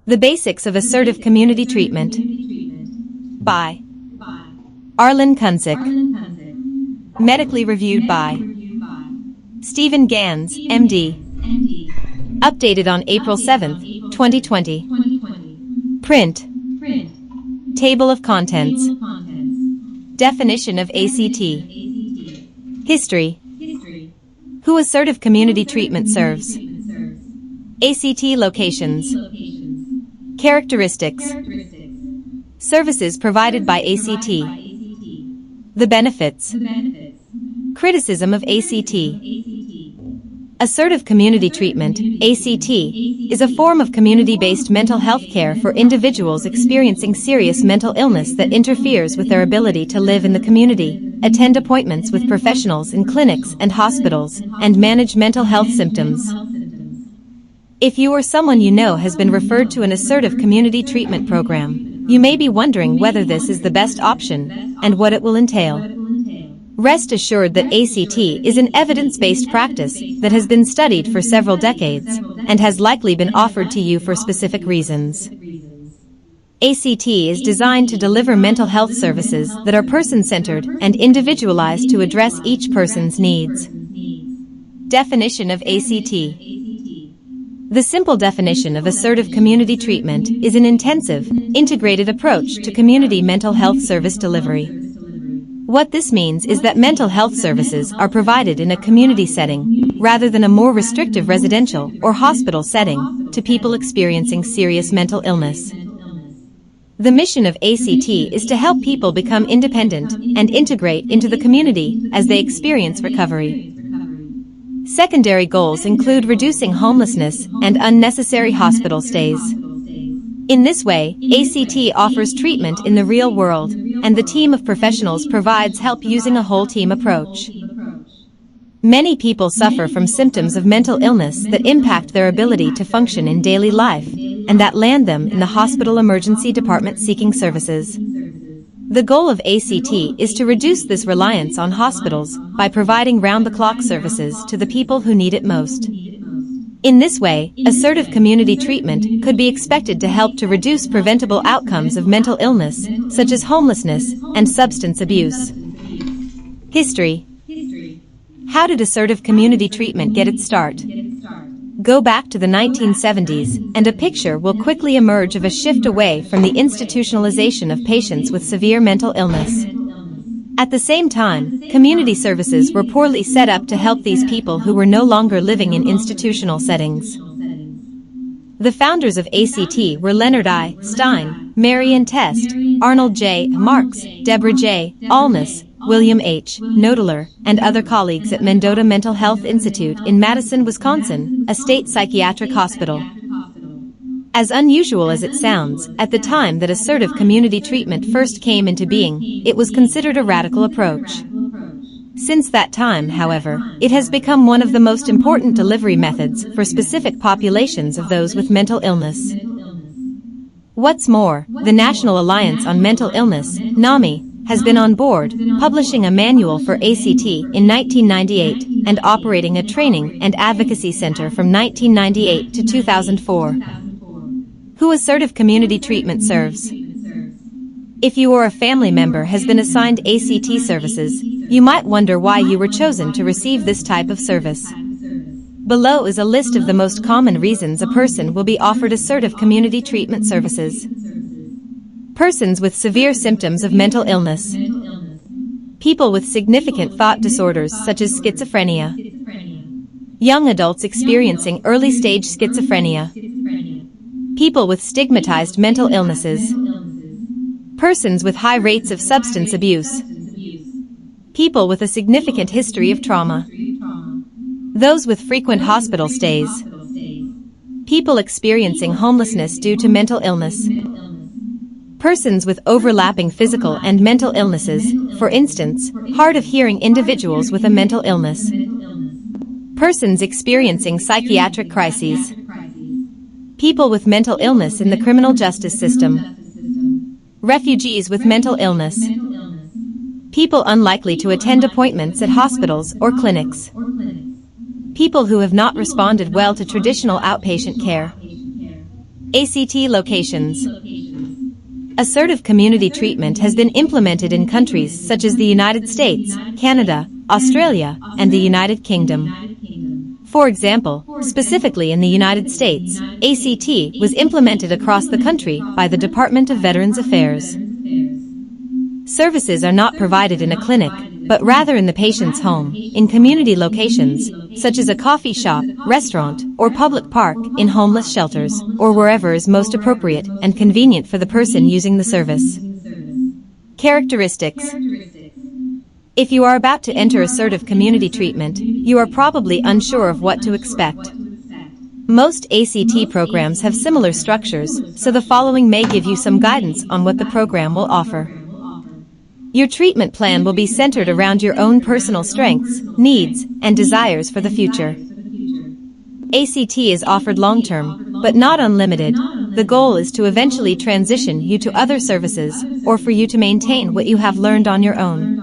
The Basics of Assertive Community Treatment by Arlen Kunzik. Medically reviewed by Stephen Gans, MD. Updated on April 7, 2020. Print. Table of Contents. Definition of ACT. History. Who assertive community treatment serves. ACT locations. Characteristics. Services provided by ACT. The benefits. Criticism of ACT. Assertive community treatment, ACT, is a form of community-based mental health care for individuals experiencing serious mental illness that interferes with their ability to live in the community, attend appointments with professionals in clinics and hospitals, and manage mental health symptoms. If you or someone you know has been referred to an assertive community treatment program, you may be wondering whether this is the best option and what it will entail. Rest assured that ACT is an evidence-based practice that has been studied for several decades and has likely been offered to you for specific reasons. ACT is designed to deliver mental health services that are person-centered and individualized to address each person's needs. Definition of ACT. The simple definition of assertive community treatment is an intensive, integrated approach to community mental health service delivery. What this means is that mental health services are provided in a community setting, rather than a more restrictive residential or hospital setting, to people experiencing serious mental illness. The mission of ACT is to help people become independent and integrate into the community as they experience recovery. Secondary goals include reducing homelessness and unnecessary hospital stays. In this way, ACT offers treatment in the real world, and the team of professionals provides help using a whole team approach. Many people suffer from symptoms of mental illness that impact their ability to function in daily life, and that land them in the hospital emergency department seeking services. The goal of ACT is to reduce this reliance on hospitals by providing round-the-clock services to the people who need it most. In this way, assertive community treatment could be expected to help to reduce preventable outcomes of mental illness, such as homelessness and substance abuse. History. How did assertive community treatment get its start? Go back to the 1970s, and a picture will quickly emerge of a shift away from the institutionalization of patients with severe mental illness. At the same time, community services were poorly set up to help these people who were no longer living in institutional settings. The founders of ACT were Leonard I. Stein, Marion Test, Arnold J. Marks, Deborah J. Alness, William H. Noedler, and other colleagues at Mendota Mental Health Institute in Madison, Wisconsin, a state psychiatric hospital. As unusual as it sounds, at the time that assertive community treatment first came into being, it was considered a radical approach. Since that time, however, it has become one of the most important delivery methods for specific populations of those with mental illness. What's more, the National Alliance on Mental Illness, NAMI, has been on board, publishing a manual for ACT in 1998 and operating a training and advocacy center from 1998 to 2004. Who assertive community treatment serves? If you or a family member has been assigned ACT services, you might wonder why you were chosen to receive this type of service. Below is a list of the most common reasons a person will be offered assertive community treatment services. Persons with severe symptoms of mental illness. People with significant thought disorders such as schizophrenia. Young adults experiencing early-stage schizophrenia. People with stigmatized mental illnesses. Persons with high rates of substance abuse. People with a significant history of trauma. Those with frequent hospital stays. People experiencing homelessness due to mental illness. Persons with overlapping physical and mental illnesses, for instance, hard of hearing individuals with a mental illness. Persons experiencing psychiatric crises. People with mental illness in the criminal justice system. Refugees with mental illness. People unlikely to attend appointments at hospitals or clinics. People who have not responded well to traditional outpatient care. ACT locations. Assertive community treatment has been implemented in countries such as the United States, Canada, Australia, and the United Kingdom. For example, specifically in the United States, ACT was implemented across the country by the Department of Veterans Affairs. Services are not provided in a clinic, but rather in the patient's home, in community locations, such as a coffee shop, restaurant, or public park, in homeless shelters, or wherever is most appropriate and convenient for the person using the service. Characteristics. If you are about to enter assertive community treatment, you are probably unsure of what to expect. Most ACT programs have similar structures, so the following may give you some guidance on what the program will offer. Your treatment plan will be centered around your own personal strengths, needs, and desires for the future. ACT is offered long-term, but not unlimited. The goal is to eventually transition you to other services, or for you to maintain what you have learned on your own.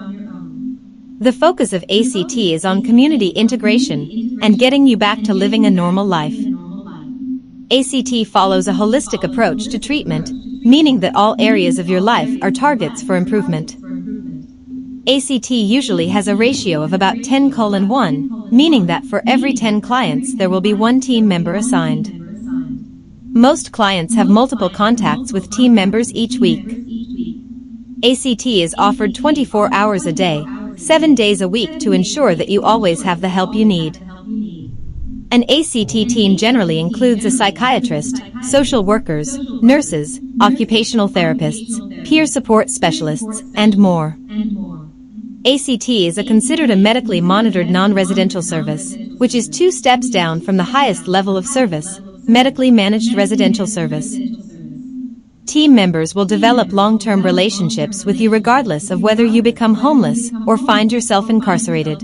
The focus of ACT is on community integration and getting you back to living a normal life. ACT follows a holistic approach to treatment, meaning that all areas of your life are targets for improvement. ACT usually has a ratio of about 10:1, meaning that for every 10 clients there will be one team member assigned. Most clients have multiple contacts with team members each week. ACT is offered 24 hours a day, 7 days a week to ensure that you always have the help you need. An ACT team generally includes a psychiatrist, social workers, nurses, occupational therapists, peer support specialists, and more. ACT is considered a medically monitored non-residential service, which is 2 steps down from the highest level of service, medically managed residential service. Team members will develop long-term relationships with you regardless of whether you become homeless or find yourself incarcerated.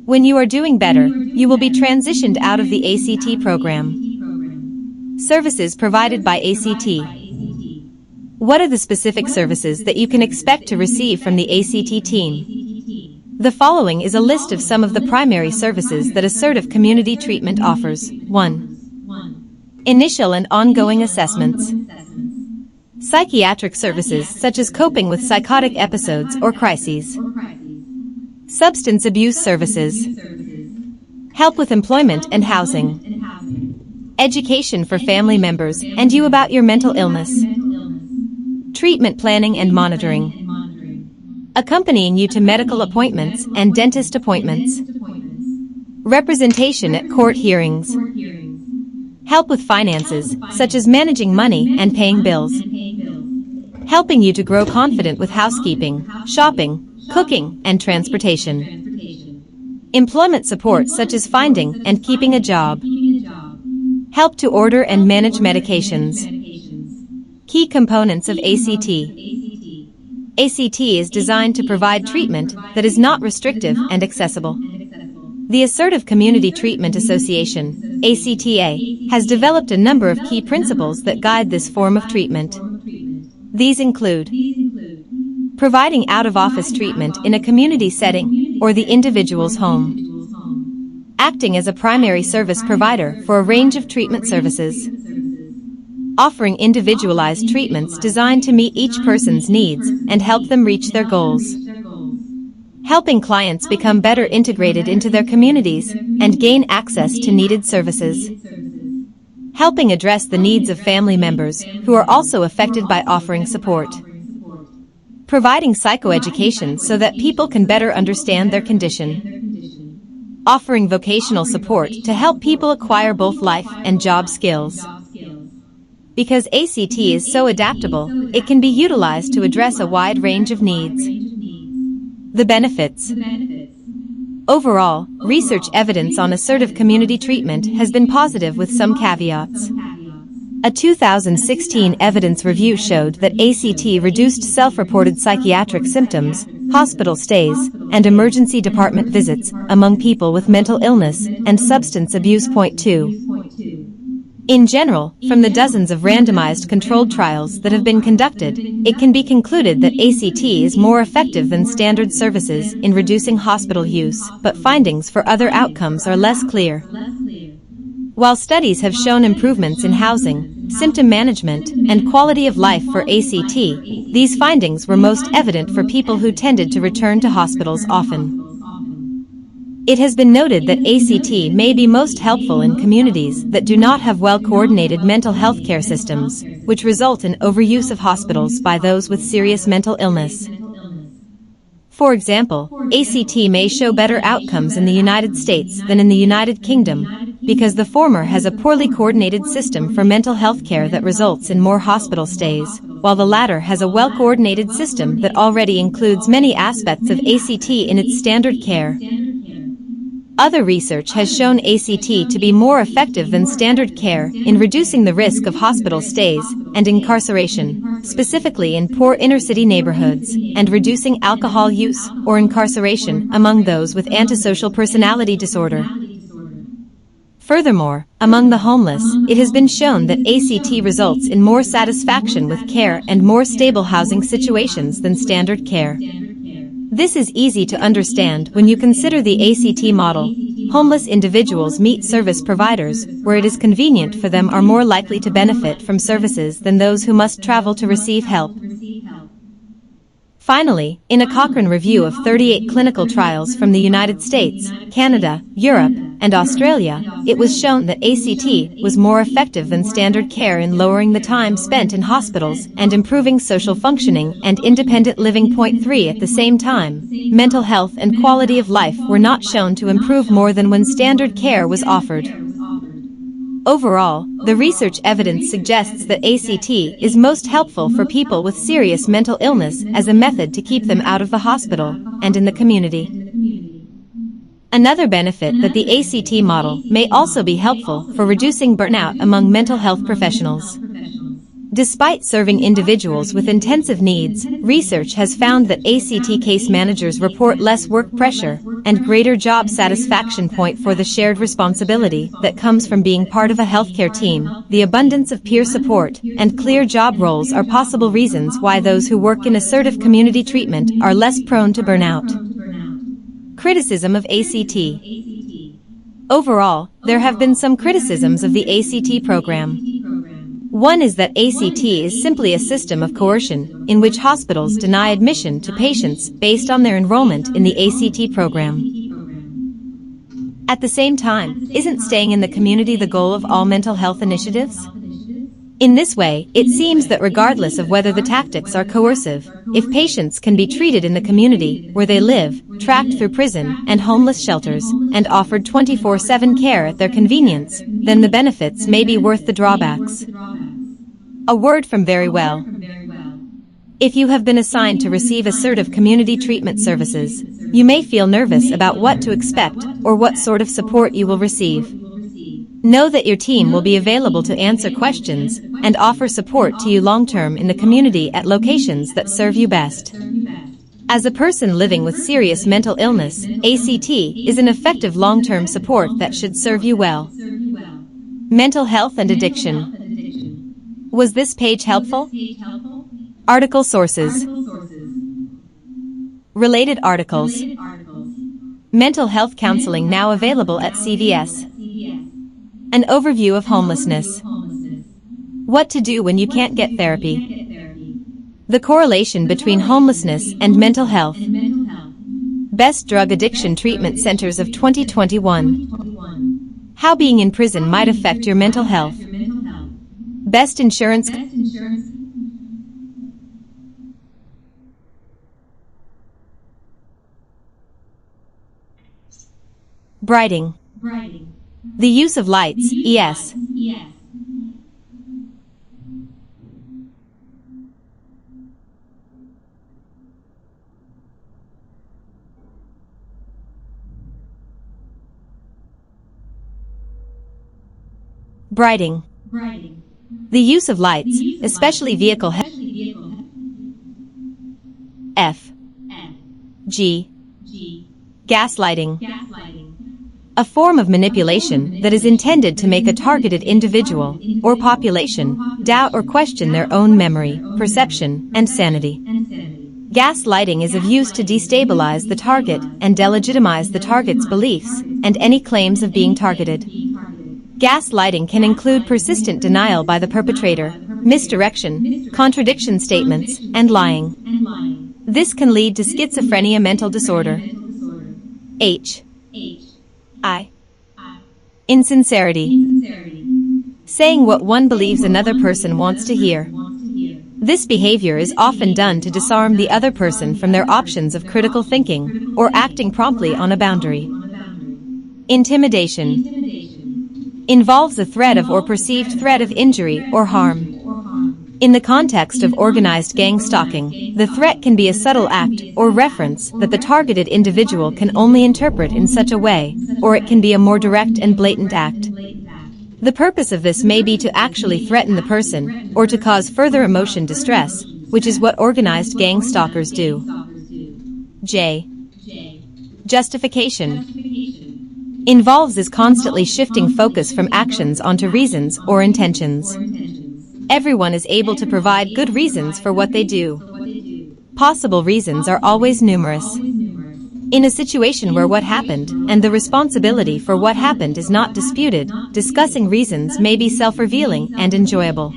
When you are doing better, you will be transitioned out of the ACT program. Services provided by ACT. What are the specific services that you can expect to receive from the ACT team? The following is a list of some of the primary services that assertive community treatment offers. 1. Initial and ongoing assessments. Psychiatric services such as coping with psychotic episodes or crises. Substance abuse services. Help with employment and housing. Education for family members and you about your mental illness. Treatment planning and monitoring. Accompanying you to medical appointments and dentist appointments. Representation at court hearings. Help with finances, such as managing money and paying bills. Helping you to grow confident with housekeeping, shopping, cooking, and transportation. Employment support such as finding and keeping a job. Help to order and manage medications. Key components of ACT. ACT is designed to provide treatment that is not restrictive and accessible. The Assertive Community Treatment Association, ACTA, has developed a number of key principles that guide this form of treatment. These include providing out-of-office treatment in a community setting or the individual's home, acting as a primary service provider for a range of treatment services, offering individualized treatments designed to meet each person's needs and help them reach their goals, helping clients become better integrated into their communities and gain access to needed services, helping address the needs of family members who are also affected by offering support, providing psychoeducation so that people can better understand their condition, offering vocational support to help people acquire both life and job skills. Because ACT is so adaptable, it can be utilized to address a wide range of needs. The benefits. Overall, research evidence on assertive community treatment has been positive with some caveats. A 2016 evidence review showed that ACT reduced self-reported psychiatric symptoms, hospital stays, and emergency department visits among people with mental illness and substance abuse. 2. In general, from the dozens of randomized controlled trials that have been conducted, it can be concluded that ACT is more effective than standard services in reducing hospital use, but findings for other outcomes are less clear. While studies have shown improvements in housing, symptom management, and quality of life for ACT, these findings were most evident for people who tended to return to hospitals often. It has been noted that ACT may be most helpful in communities that do not have well-coordinated mental health care systems, which result in overuse of hospitals by those with serious mental illness. For example, ACT may show better outcomes in the United States than in the United Kingdom, because the former has a poorly coordinated system for mental health care that results in more hospital stays, while the latter has a well-coordinated system that already includes many aspects of ACT in its standard care. Other research has shown ACT to be more effective than standard care in reducing the risk of hospital stays and incarceration, specifically in poor inner-city neighborhoods, and reducing alcohol use or incarceration among those with antisocial personality disorder. Furthermore, among the homeless, it has been shown that ACT results in more satisfaction with care and more stable housing situations than standard care. This is easy to understand when you consider the ACT model. Homeless individuals meet service providers where it is convenient for them, are more likely to benefit from services than those who must travel to receive help. Finally, in a Cochrane review of 38 clinical trials from the United States, Canada, Europe, and Australia, it was shown that ACT was more effective than standard care in lowering the time spent in hospitals and improving social functioning and independent living. Point 3. At the same time, mental health and quality of life were not shown to improve more than when standard care was offered. Overall, the research evidence suggests that ACT is most helpful for people with serious mental illness as a method to keep them out of the hospital and in the community. Another benefit that the ACT model may also be helpful for reducing burnout among mental health professionals. Despite serving individuals with intensive needs, research has found that ACT case managers report less work pressure and greater job satisfaction. Point for the shared responsibility that comes from being part of a healthcare team, the abundance of peer support, and clear job roles are possible reasons why those who work in assertive community treatment are less prone to burnout. Criticism of ACT. Overall, there have been some criticisms of the ACT program. One is that ACT is simply a system of coercion, in which hospitals deny admission to patients based on their enrollment in the ACT program. At the same time, isn't staying in the community the goal of all mental health initiatives? In this way, it seems that regardless of whether the tactics are coercive, if patients can be treated in the community where they live, tracked through prison and homeless shelters, and offered 24/7 care at their convenience, then the benefits may be worth the drawbacks. A word from Very Well. If you have been assigned to receive assertive community treatment services, you may feel nervous about what to expect or what sort of support you will receive. Know that your team will be available to answer questions and offer support to you long-term in the community at locations that serve you best. As a person living with serious mental illness, ACT is an effective long-term support that should serve you well. Mental health and addiction. Was this page helpful? Article sources. Related articles. Mental health counseling now available at CVS. An overview of homelessness. What to do when you can't get therapy. The correlation between homelessness and mental health. Best drug addiction treatment centers of 2021. How being in prison might affect your mental health. Best insurance. Brighting. The use of lights, ES. Brighting. The use of lights, especially vehicle F. G. Gaslighting. A form of manipulation that is intended to make a targeted individual or population doubt or question their own memory, perception, and sanity. Gaslighting is of use to destabilize the target and delegitimize the target's beliefs and any claims of being targeted. Gaslighting can include persistent denial by the perpetrator, misdirection, contradiction statements, and lying. This can lead to schizophrenia mental disorder. H. I. Insincerity. Saying what one believes another person wants to hear. This behavior is often done to disarm the other person from their options of critical thinking or acting promptly on a boundary. Intimidation involves a threat of or perceived threat of injury or harm. In the context of organized gang stalking, the threat can be a subtle act or reference that the targeted individual can only interpret in such a way, or it can be a more direct and blatant act. The purpose of this may be to actually threaten the person, or to cause further emotion distress, which is what organized gang stalkers do. J. Justification involves is constantly shifting focus from actions onto reasons or intentions. Everyone is able to provide good reasons for what they do. Possible reasons are always numerous. In a situation where what happened and the responsibility for what happened is not disputed, discussing reasons may be self-revealing and enjoyable.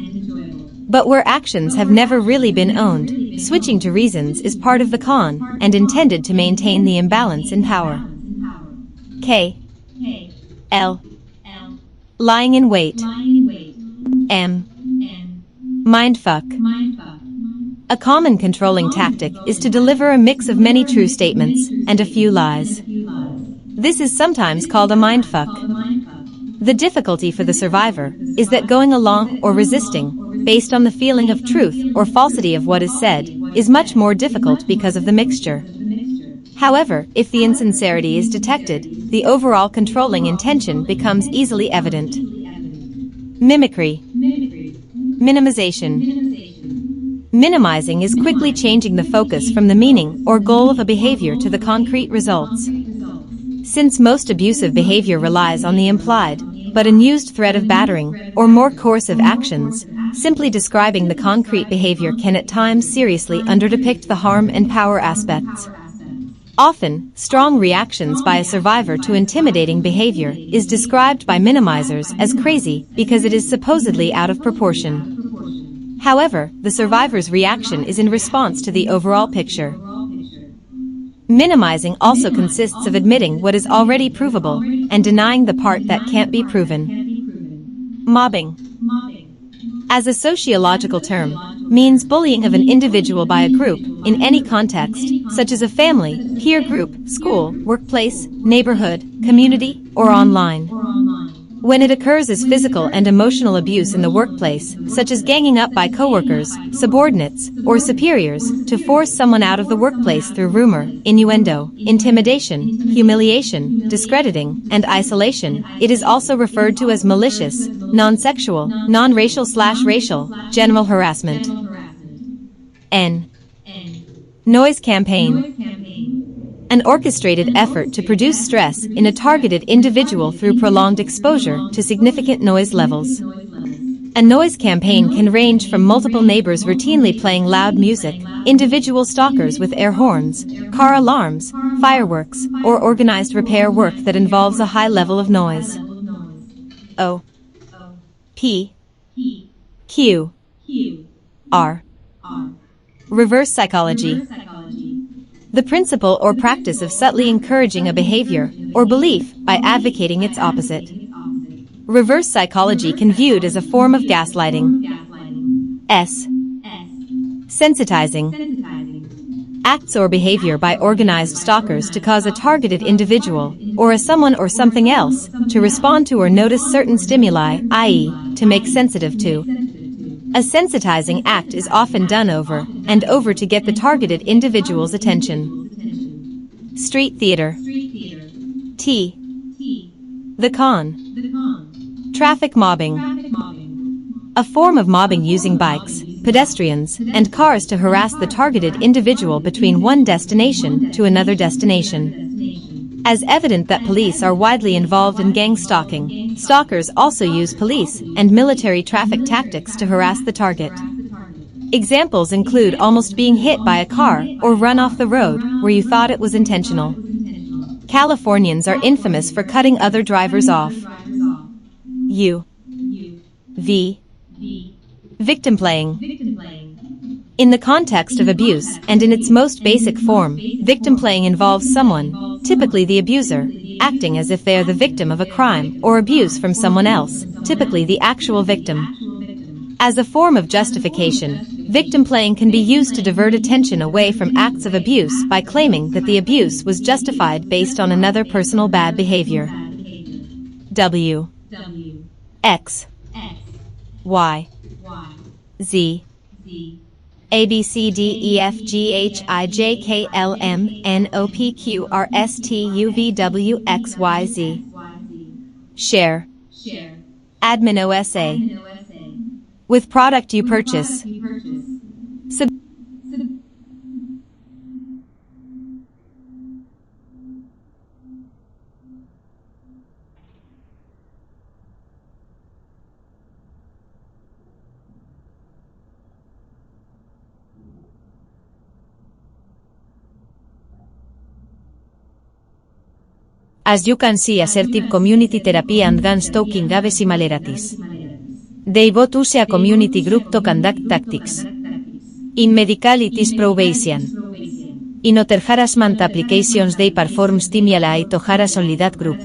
But where actions have never really been owned, switching to reasons is part of the con and intended to maintain the imbalance in power. K. L. Lying in wait. M. Mindfuck. A common controlling tactic is to deliver a mix of many true statements and a few lies. This is sometimes called a mindfuck. The difficulty for the survivor is that going along or resisting, based on the feeling of truth or falsity of what is said, is much more difficult because of the mixture. However, if the insincerity is detected, the overall controlling intention becomes easily evident. Mimicry. Minimization. Minimizing is quickly changing the focus from the meaning or goal of a behavior to the concrete results. Since most abusive behavior relies on the implied, but unused threat of battering, or more coercive actions, simply describing the concrete behavior can at times seriously underdepict the harm and power aspects. Often, strong reactions by a survivor to intimidating behavior is described by minimizers as crazy because it is supposedly out of proportion. However, the survivor's reaction is in response to the overall picture. Minimizing also consists of admitting what is already provable and denying the part that can't be proven. Mobbing, as a sociological term, means bullying of an individual by a group in any context, such as a family, peer group, school, workplace, neighborhood, community, or online. When it occurs as physical and emotional abuse in the workplace, such as ganging up by coworkers, subordinates, or superiors to force someone out of the workplace through rumor, innuendo, intimidation, humiliation, discrediting, and isolation, it is also referred to as malicious, non-sexual, non-racial/racial, general harassment. N. Noise campaign. An orchestrated effort to produce stress in a targeted individual through prolonged exposure to significant noise levels. A noise campaign can range from multiple neighbors routinely playing loud music, individual stalkers with air horns, car alarms, fireworks, or organized repair work that involves a high level of noise. O. P. Q. R. Reverse psychology. The principle or practice of subtly encouraging a behavior or belief by advocating its opposite. Reverse psychology can be viewed as a form of gaslighting. S. Sensitizing. Acts or behavior by organized stalkers to cause a targeted individual, or a someone or something else, to respond to or notice certain stimuli, i.e., to make sensitive to. A sensitizing act is often done over and over to get the targeted individual's attention. Street theater. T. The con. Traffic mobbing. A form of mobbing using bikes, pedestrians, and cars to harass the targeted individual between one destination to another destination. As evident that police are widely involved in gang stalking, stalkers also use police and military traffic tactics to harass the target. Examples include almost being hit by a car or run off the road where you thought it was intentional. Californians are infamous for cutting other drivers off. U V Victim playing. In the context of abuse and in its most basic form, victim playing involves someone, typically the abuser, acting as if they are the victim of a crime or abuse from someone else, typically the actual victim. As a form of justification, victim playing can be used to divert attention away from acts of abuse by claiming that the abuse was justified based on another personal bad behavior. W X Y Z A B C D E F G H I J K L M N O P Q R S T U V W X Y Z. Share. Admin OSA. With product you purchase. As you can see, assertive community therapy and guns talking have similarities. They both use a community group to conduct tactics. In medical it is probation. In other harassment applications they perform stimuli to harass only that group.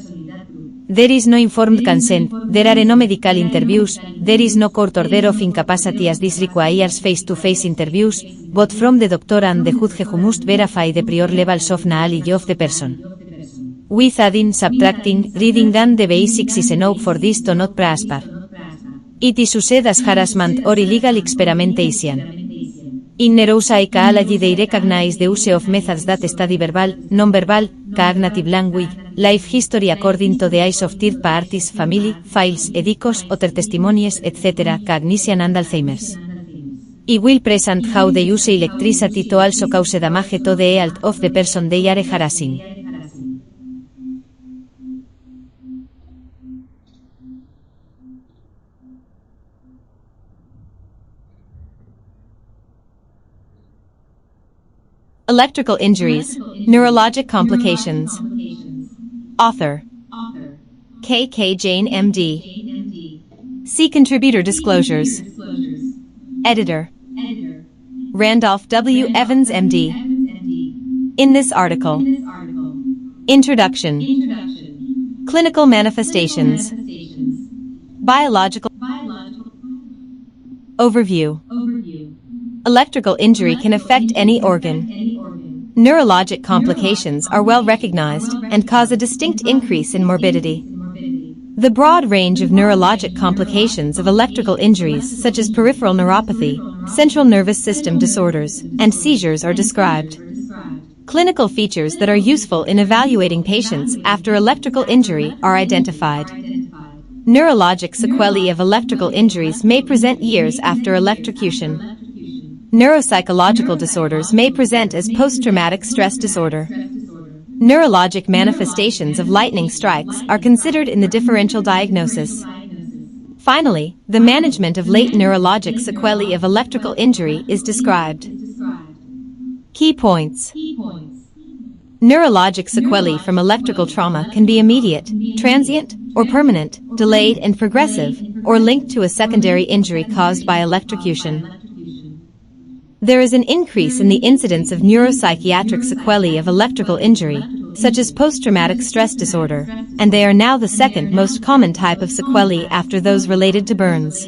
There is no informed consent, there are no medical interviews, there is no court order of incapacity as this requires face-to-face interviews, both from the doctor and the judge who must verify the prior levels of knowledge of the person. With adding, subtracting, reading and the basics is enough for this to not prosper. It is used as harassment or illegal experimentation. In neuropsychology they recognize the use of methods that study verbal, non-verbal, cognitive language, life history according to the eyes of third parties, family, files, edicos, other testimonies, etc., cognition and Alzheimer's. It will present how they use electricity to also cause damage to the health of the person they are harassing. Electrical injuries, neurologic complications. Author K.K. Jane, M.D. See contributor disclosures. Editor Randolph W. Evans, M.D. In this article. Introduction. Clinical manifestations. Biological. Overview. Electrical injury can affect any organ. Neurologic complications are well recognized and cause a distinct increase in morbidity. The broad range of neurologic complications of electrical injuries such as peripheral neuropathy, central nervous system disorders, and seizures are described. Clinical features that are useful in evaluating patients after electrical injury are identified. Neurologic sequelae of electrical injuries may present years after electrocution. Neuropsychological disorders may present as post-traumatic stress disorder. Neurologic manifestations of lightning strikes are considered in the differential diagnosis. Finally, the management of late neurologic sequelae of electrical injury is described. Key points. Neurologic sequelae from electrical trauma can be immediate, transient, or permanent, delayed and progressive, or linked to a secondary injury caused by electrocution. There is an increase in the incidence of neuropsychiatric sequelae of electrical injury, such as post-traumatic stress disorder, and they are now the second most common type of sequelae after those related to burns.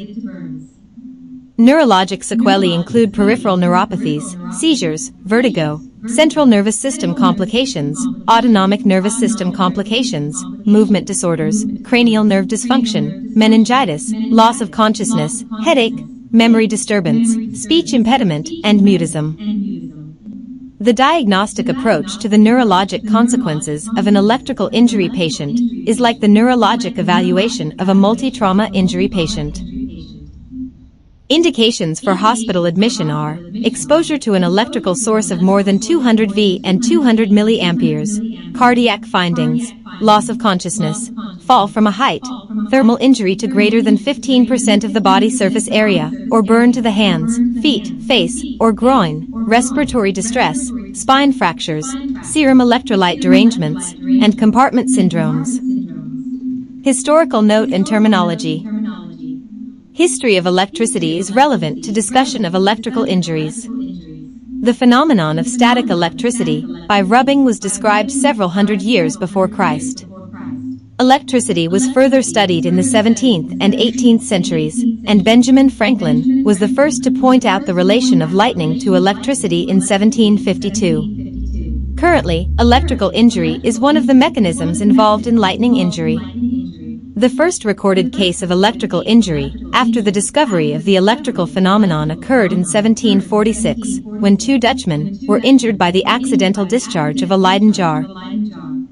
Neurologic sequelae include peripheral neuropathies, seizures, vertigo, central nervous system complications, autonomic nervous system complications, movement disorders, cranial nerve dysfunction, meningitis, loss of consciousness, headache, memory disturbance, speech impediment, and mutism. The diagnostic approach to the neurologic consequences of an electrical injury patient is like the neurologic evaluation of a multi-trauma injury patient. Indications for hospital admission are exposure to an electrical source of more than 200 V and 200 milliamperes, cardiac findings, loss of consciousness, fall from a height, thermal injury to greater than 15% of the body surface area, or burn to the hands, feet, face, or groin, respiratory distress, spine fractures, serum electrolyte derangements, and compartment syndromes. Historical note and terminology. History of electricity is relevant to discussion of electrical injuries. The phenomenon of static electricity by rubbing was described several hundred years before Christ. Electricity was further studied in the 17th and 18th centuries, and Benjamin Franklin was the first to point out the relation of lightning to electricity in 1752. Currently, electrical injury is one of the mechanisms involved in lightning injury. The first recorded case of electrical injury after the discovery of the electrical phenomenon occurred in 1746, when two Dutchmen were injured by the accidental discharge of a Leyden jar.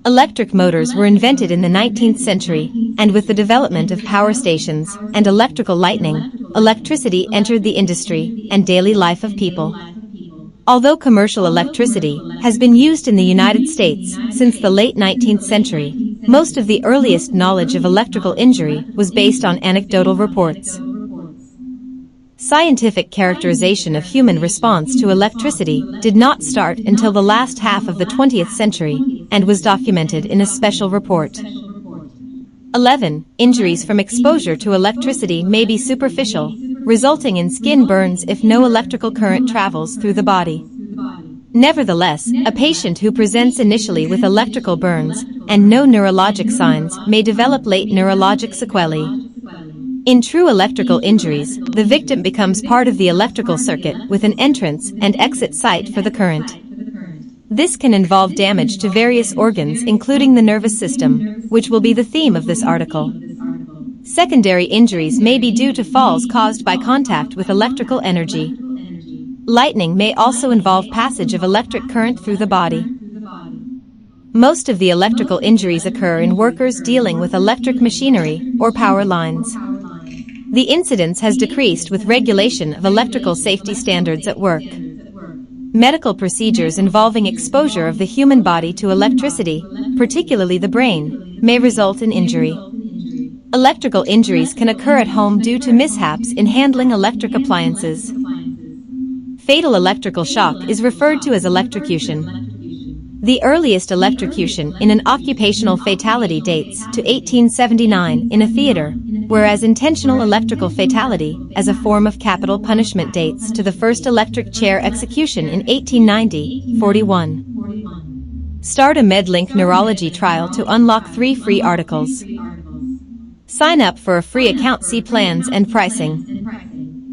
Electric motors were invented in the 19th century, and with the development of power stations and electrical lighting, electricity entered the industry and daily life of people. Although commercial electricity has been used in the United States since the late 19th century, most of the earliest knowledge of electrical injury was based on anecdotal reports. Scientific characterization of human response to electricity did not start until the last half of the 20th century and was documented in a special report. 11. Injuries from exposure to electricity may be superficial, resulting in skin burns if no electrical current travels through the body. Nevertheless, a patient who presents initially with electrical burns and no neurologic signs may develop late neurologic sequelae. In true electrical injuries, the victim becomes part of the electrical circuit with an entrance and exit site for the current. This can involve damage to various organs including the nervous system, which will be the theme of this article. Secondary injuries may be due to falls caused by contact with electrical energy. Lightning may also involve passage of electric current through the body. Most of the electrical injuries occur in workers dealing with electric machinery or power lines. The incidence has decreased with regulation of electrical safety standards at work. Medical procedures involving exposure of the human body to electricity, particularly the brain, may result in injury. Electrical injuries can occur at home due to mishaps in handling electric appliances. Fatal electrical shock is referred to as electrocution. The earliest electrocution in an occupational fatality dates to 1879 in a theater, whereas intentional electrical fatality as a form of capital punishment dates to the first electric chair execution in 1890, 41. Start a MedLink neurology trial to unlock 3 free articles. Sign up for a free account. See plans and pricing.